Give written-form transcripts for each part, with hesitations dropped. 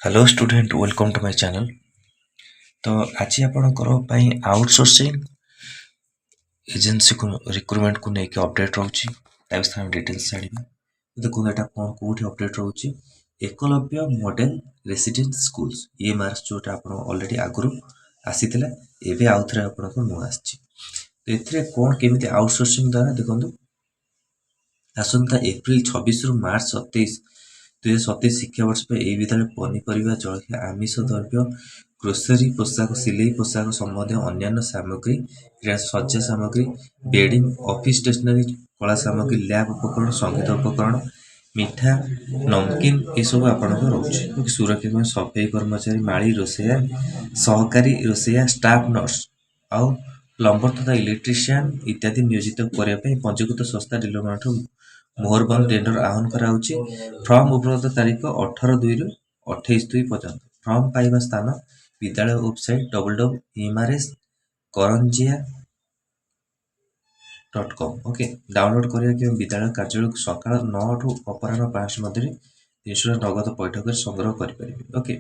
Hello student welcome to my channel. तो आज आपणकर आउटसोर्सिंग एजेंसी को रिक्रुटमेंट को लेकिन अपडेट रोचे डिटेल्स छाड़ा देखो यहाँ कौन कौटी अपडेट रोचे एकलव्य मॉडल रेसिडेंट स्कूल्स ये मार्क्स जोटा आप ऑलरेडी आगु आसी एवं आउ थे आपको नुआ आसी कौन केमी आउटसोर्सिंग द्वारा देखो आसंता एप्रिल 26 रु मार्च 27 2027 शिक्षावर्ष पर यह विद्यालय पनीपरिया जलखिया आमिष द्रव्य ग्रोसरी पोशाक सिलाई पोशाक संबंधी अन्य सामग्री सज्जा सामग्री बेडिंग ऑफिस स्टेशनरी कला सामग्री लैब उपकरण संगीत उपकरण मिठा नमकीन ये सब आपको रोचे सुरक्षा सफाई कर्मचारी माली रोसैया सहकारी रोसैया स्टाफ नर्स आउ प्लम्बर तथा इलेक्ट्रीशियन इत्यादि नियोजित करने पंजीकृत संस्था डिलर मोहरबंद टेंडर आह्वान कराउछि। फॉर्म उपलब्ध तारीख 18/2 रु 28/2 पर्यंत। फॉर्म पाइबा स्थान विद्यालय वेबसाइट www.mrs.karanjia.com ओके डाउनलोड करिया कि विद्यालय कार्यालय सकाळ 9 रु अपराह्न 5 मध्य 300 नगद पैठ कर संग्रह करें। ओके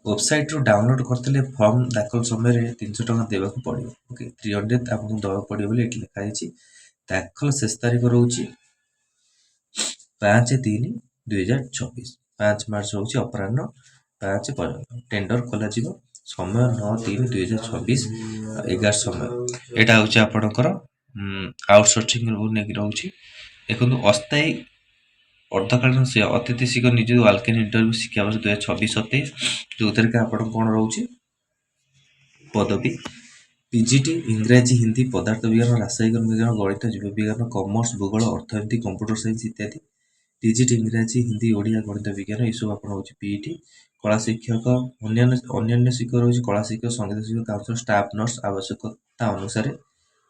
वेबसाइट रु डाउनलोड करते फॉर्म दाखल समय 300 टका देवाक पड़ो। ओके 300 आपको देवा पड़ो बोली लिखा दाखल शेष तारीख रोचे 5/3/2026 5 मार्च रोचे अपराह्न 5 पर्यंत टेंडर खोल समय 9/3/2026 11 समय यहाँ हूँ आपणकर आउटसोर्सिंग रोचे देखो अस्थायी अर्धकालीन से अतिथि शिक्षक नियुक्त वाल्केन इंटरव्यू शिक्षावर्ष 2026-27 जो थे आप कौन रोचे पदवी पीजीटी इंग्राजी हिंदी पदार्थ विज्ञान रासायनिक विज्ञान गणित जीव विज्ञान कॉमर्स भूगोल अर्थनीति कंप्यूटर साइंस इत्यादि टीजीटी इंग्राजी हिंदी ओडिया गणित विज्ञान ये सब आप पीईटी कला शिक्षक अन्य शिक्षक रही कला शिक्षक संगीत शिक्षक काउंसलर स्टाफ नर्स आवश्यकता अनुसार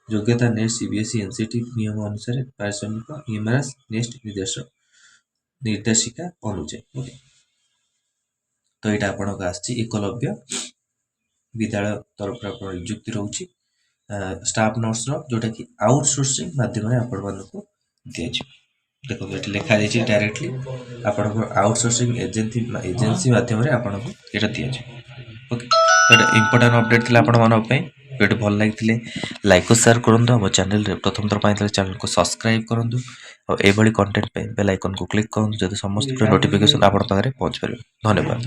योग्यता नेट सीबीएसई एनसीटी नियम अनुसार पारिश्रमिक इमआरएस नेक्स्ट निर्देशिका अनुଯାୟୀ तो यहाँ आपको आसी एकलव्य विद्यालय तरफ नियुक्ति रोचे स्टाफ नर्स जोटा कि आउटसोर्सिंग माध्यम आपको दि देखो ये लिखा जाइए डायरेक्टली आपको आउटसोर्सिंग एजेंसी माध्यम आपको ये दि ओके तो इम्पोर्टाट अपडेट थी आप वीडियो भल लगी लाइक और शेयर करूँ आम चैनल प्रथम थर चैनल को सब्सक्राइब करूँ और ये कंटेंट बेल आइकन को क्लिक करूँ जो समस्त नोटिफिकेशन आप पहुँच पारे। धन्यवाद।